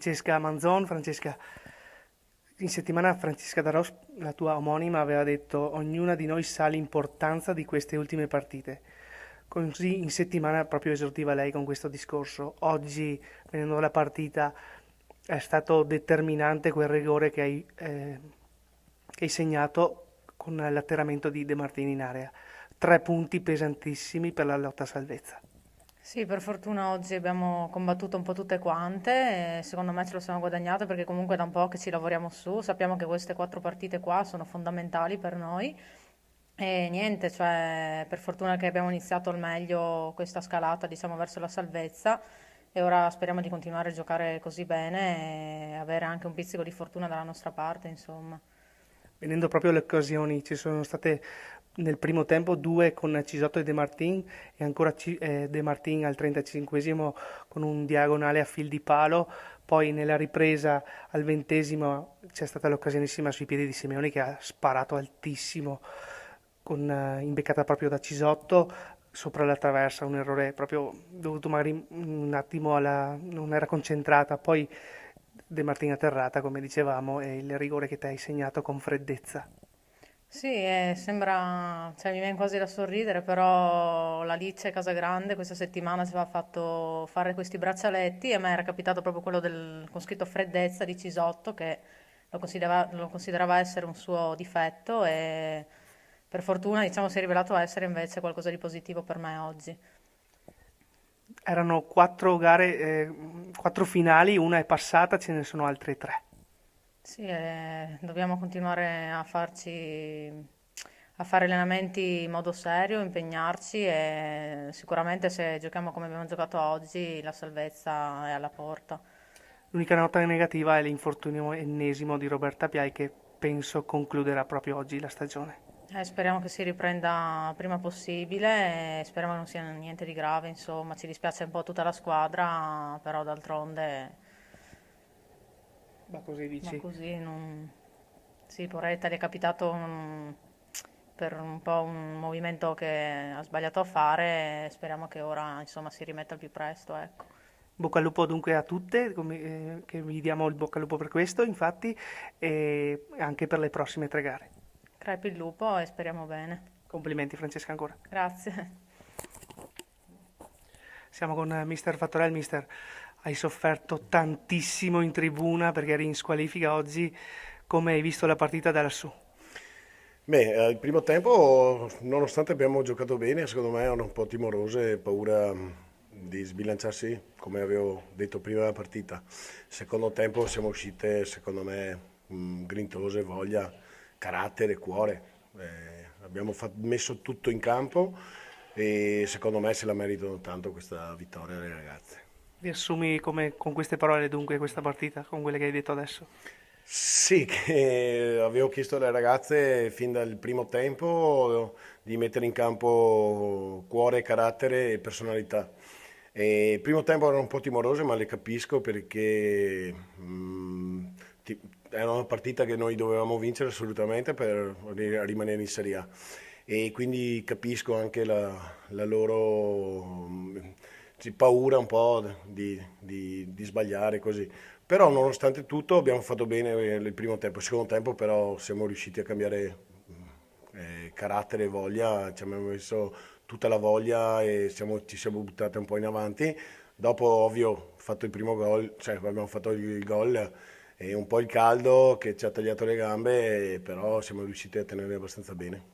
Francesca Manzon. Francesca, in settimana Francesca Darros, la tua omonima, aveva detto ognuna di noi sa l'importanza di queste ultime partite. Così in settimana proprio esordiva lei con questo discorso. Oggi, venendo dalla partita, è stato determinante quel rigore che hai segnato con l'atterramento di De Martini in area. 3 punti pesantissimi per la lotta a salvezza. Sì, per fortuna oggi abbiamo combattuto un po' tutte quante e secondo me ce lo siamo guadagnate perché comunque da un po' che ci lavoriamo su, sappiamo che queste 4 partite qua sono fondamentali per noi e niente, cioè per fortuna che abbiamo iniziato al meglio questa scalata, diciamo, verso la salvezza e ora speriamo di continuare a giocare così bene e avere anche un pizzico di fortuna dalla nostra parte, insomma. Venendo proprio alle occasioni, ci sono state nel primo tempo due con Cisotto e De Martin e ancora De Martin al 35esimo con un diagonale a fil di palo. Poi nella ripresa al 20esimo c'è stata l'occasionissima sui piedi di Simeoni che ha sparato altissimo, imbeccata proprio da Cisotto sopra la traversa, un errore proprio dovuto magari un attimo non era concentrata. Poi De Martin atterrata, come dicevamo, e il rigore che ti hai segnato con freddezza. Sì, sembra, cioè mi viene quasi da sorridere, però la Lice Casagrande questa settimana ci aveva fatto fare questi braccialetti e a me era capitato proprio quello con scritto freddezza di Cisotto che lo considerava essere un suo difetto e per fortuna diciamo si è rivelato essere invece qualcosa di positivo per me oggi. Erano 4 gare, 4 finali, una è passata, ce ne sono altre 3. Sì, dobbiamo continuare a fare allenamenti in modo serio, impegnarci e sicuramente se giochiamo come abbiamo giocato oggi la salvezza è alla porta. L'unica nota negativa è l'infortunio ennesimo di Roberta Piai che penso concluderà proprio oggi la stagione. Speriamo che si riprenda prima possibile e speriamo che non sia niente di grave, insomma, ci dispiace un po' tutta la squadra, però d'altronde Ma così ma dici? così non. Sì, Poretta gli è capitato per un po' un movimento che ha sbagliato a fare e speriamo che ora insomma si rimetta al più presto, ecco. Bocca al lupo dunque a tutte, che vi diamo il bocca al lupo per questo, infatti, e anche per le prossime 3 gare. Crepi il lupo e speriamo bene. Complimenti Francesca ancora. Grazie. Siamo con Mister Fattorell. Mister, hai sofferto tantissimo in tribuna perché eri in squalifica oggi. Come hai visto la partita da lassù? Beh, il primo tempo, nonostante abbiamo giocato bene, secondo me erano un po' timorose, paura di sbilanciarsi, come avevo detto prima della partita. Secondo tempo siamo uscite, secondo me, grintose, voglia, carattere, cuore. Abbiamo messo tutto in campo e secondo me se la meritano tanto questa vittoria le ragazze. Riassumi come, con queste parole dunque questa partita, con quelle che hai detto adesso? Sì, che avevo chiesto alle ragazze fin dal primo tempo di mettere in campo cuore, carattere e personalità. E il primo tempo erano un po' timorose, ma le capisco perché era una partita che noi dovevamo vincere assolutamente per rimanere in Serie A. E quindi capisco anche la loro paura un po' di sbagliare così. Però nonostante tutto abbiamo fatto bene il primo tempo, il secondo tempo però siamo riusciti a cambiare carattere e voglia, ci abbiamo messo tutta la voglia e ci siamo buttati un po' in avanti. Dopo, ovvio, fatto il primo gol, cioè abbiamo fatto il gol e un po' il caldo che ci ha tagliato le gambe, però siamo riusciti a tenere abbastanza bene.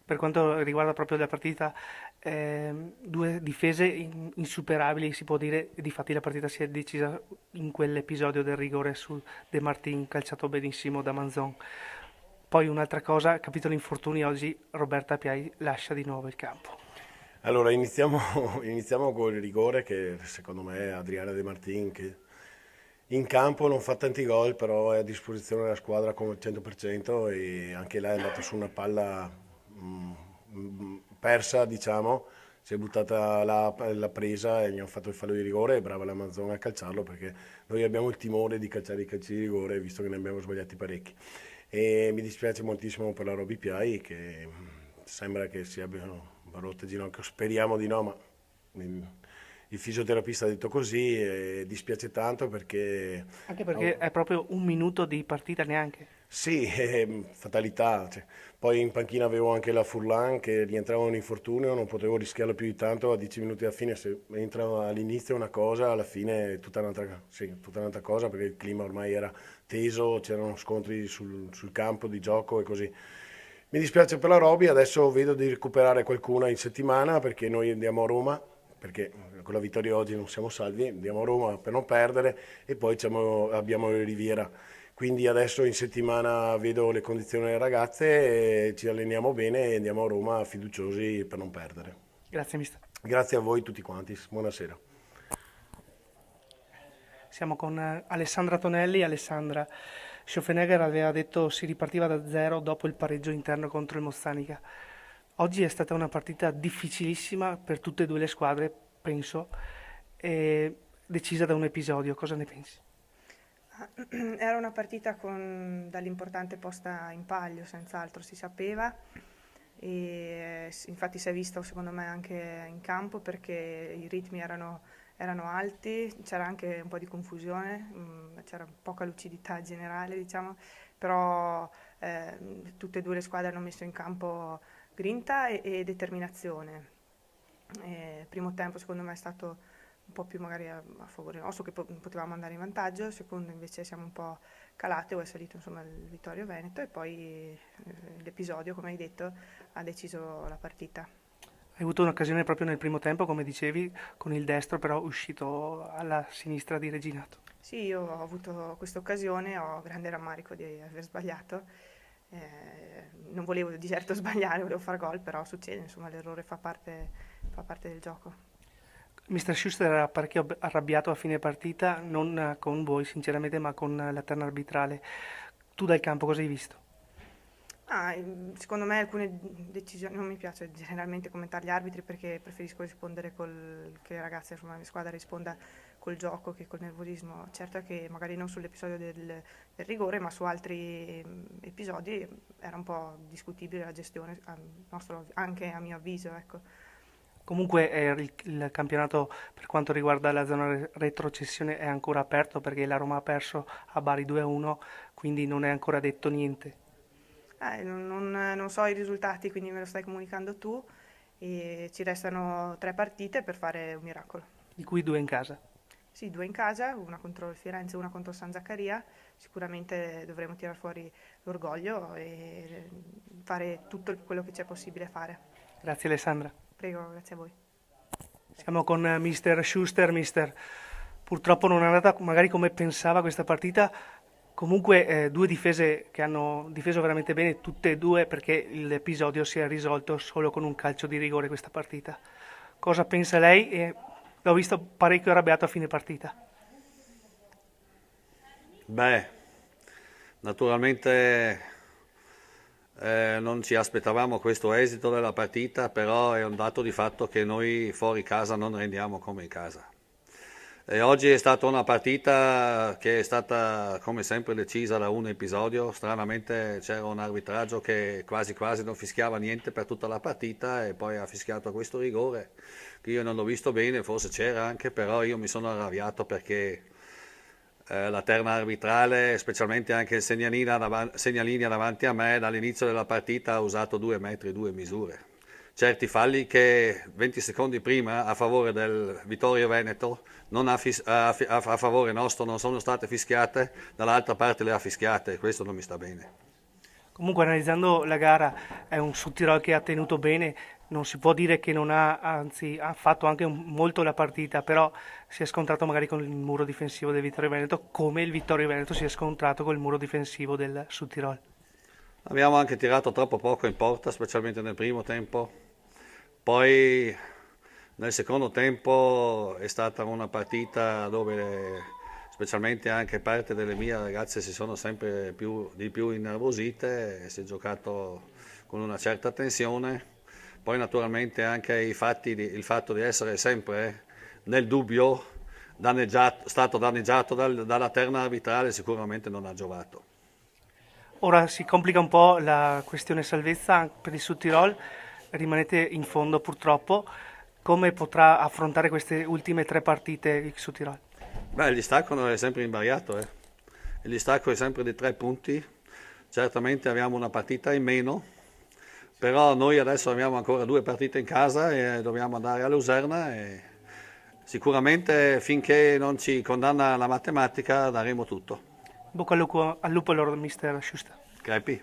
Per quanto riguarda proprio la partita, due difese insuperabili, si può dire, e difatti la partita si è decisa in quell'episodio del rigore su De Martin, calciato benissimo da Manzon. Poi un'altra cosa, capitolo infortuni, oggi Roberta Piai lascia di nuovo il campo. Allora iniziamo con il rigore che secondo me è Adriana De Martin che in campo non fa tanti gol, però è a disposizione della squadra come al 100% e anche lei è andata su una palla persa, diciamo, si è buttata la presa e gli hanno fatto il fallo di rigore e brava l'Amazzone a calciarlo perché noi abbiamo il timore di calciare i calci di rigore visto che ne abbiamo sbagliati parecchi. E mi dispiace moltissimo per la Roby Piai che sembra che si abbiano rotte ginocchio, speriamo di no, ma il fisioterapista ha detto così e dispiace tanto perché... Anche perché è proprio un minuto di partita neanche. Sì, fatalità. Cioè. Poi in panchina avevo anche la Furlan che rientrava un infortunio, non potevo rischiarlo più di tanto, a 10 minuti alla fine, se entra all'inizio una cosa, alla fine è tutta un'altra, sì, tutta un'altra cosa perché il clima ormai era teso, c'erano scontri sul campo di gioco e così. Mi dispiace per la Roby, adesso vedo di recuperare qualcuna in settimana perché noi andiamo a Roma, perché con la vittoria oggi non siamo salvi, andiamo a Roma per non perdere e poi abbiamo il Riviera. Quindi adesso in settimana vedo le condizioni delle ragazze, e ci alleniamo bene e andiamo a Roma fiduciosi per non perdere. Grazie mister. Grazie a voi tutti quanti, buonasera. Siamo con Alessandra Tonelli. Alessandra, Schofenegger aveva detto si ripartiva da zero dopo il pareggio interno contro il Mozzanica. Oggi è stata una partita difficilissima per tutte e due le squadre, penso, e decisa da un episodio. Cosa ne pensi? Era una partita dall'importante posta in palio, senz'altro si sapeva, e infatti si è visto secondo me anche in campo perché i ritmi erano alti, c'era anche un po' di confusione, c'era poca lucidità generale, diciamo, però tutte e due le squadre hanno messo in campo grinta e determinazione. Il primo tempo secondo me è stato un po' più magari a favore nostro, che potevamo andare in vantaggio, il secondo invece siamo un po' calati, o è salito insomma il Vittorio Veneto e poi l'episodio, come hai detto, ha deciso la partita. Hai avuto un'occasione proprio nel primo tempo, come dicevi, con il destro però uscito alla sinistra di Reginato. Sì, io ho avuto questa occasione, ho grande rammarico di aver sbagliato, non volevo di certo sbagliare, volevo far gol, però succede, insomma l'errore fa parte del gioco. Mister Schuster era parecchio arrabbiato a fine partita, non con voi sinceramente, ma con la terna arbitrale. Tu dal campo cosa hai visto? Secondo me alcune decisioni, non mi piace generalmente commentare gli arbitri perché preferisco rispondere che le ragazze, insomma la mia squadra risponda col gioco che col nervosismo. Certo è che magari non sull'episodio del rigore, ma su altri episodi era un po' discutibile la gestione, anche a mio avviso, ecco. Comunque il campionato per quanto riguarda la zona retrocessione è ancora aperto perché la Roma ha perso a Bari 2-1, quindi non è ancora detto niente. Non so i risultati, quindi me lo stai comunicando tu e ci restano 3 partite per fare un miracolo. Di cui 2 in casa. Sì, 2 in casa, una contro il Firenze e una contro il San Zaccaria. Sicuramente dovremo tirare fuori l'orgoglio e fare tutto quello che c'è possibile fare. Grazie Alessandra. Prego, grazie a voi. Siamo con Mister Schuster. Mister, purtroppo non è andata magari come pensava questa partita. Comunque 2 difese che hanno difeso veramente bene, tutte e 2, perché l'episodio si è risolto solo con un calcio di rigore questa partita. Cosa pensa lei? L'ho visto parecchio arrabbiato a fine partita. Beh, naturalmente non ci aspettavamo questo esito della partita, però è un dato di fatto che noi fuori casa non rendiamo come in casa. E oggi è stata una partita che è stata come sempre decisa da un episodio. Stranamente c'era un arbitraggio che quasi quasi non fischiava niente per tutta la partita e poi ha fischiato questo rigore che io non l'ho visto bene, forse c'era anche, però io mi sono arrabbiato perché la terna arbitrale, specialmente anche il segnalinea davanti a me, dall'inizio della partita ha usato 2 metri, 2 misure. Certi falli che 20 secondi prima a favore del Vittorio Veneto, a favore nostro non sono state fischiate, dall'altra parte le ha fischiate e questo non mi sta bene. Comunque analizzando la gara è un Südtirol che ha tenuto bene, non si può dire che non ha, anzi ha fatto anche molto la partita, però si è scontrato magari con il muro difensivo del Vittorio Veneto, come il Vittorio Veneto si è scontrato con il muro difensivo del Südtirol. Abbiamo anche tirato troppo poco in porta, specialmente nel primo tempo. Poi nel secondo tempo è stata una partita dove specialmente anche parte delle mie ragazze si sono sempre di più innervosite e si è giocato con una certa tensione. Poi naturalmente anche il fatto di essere sempre nel dubbio, stato danneggiato dalla terna arbitrale sicuramente non ha giovato. Ora si complica un po' la questione salvezza per il Südtirol, rimanete in fondo purtroppo. come potrà affrontare queste ultime 3 partite su Tirol? Beh, il distacco è sempre invariato. Il distacco è sempre di 3 punti. Certamente abbiamo una partita in meno, però noi adesso abbiamo ancora 2 partite in casa e dobbiamo andare a Luserna e sicuramente finché non ci condanna la matematica daremo tutto. Bocca al lupo, Lord Mister Schuster. Crepi.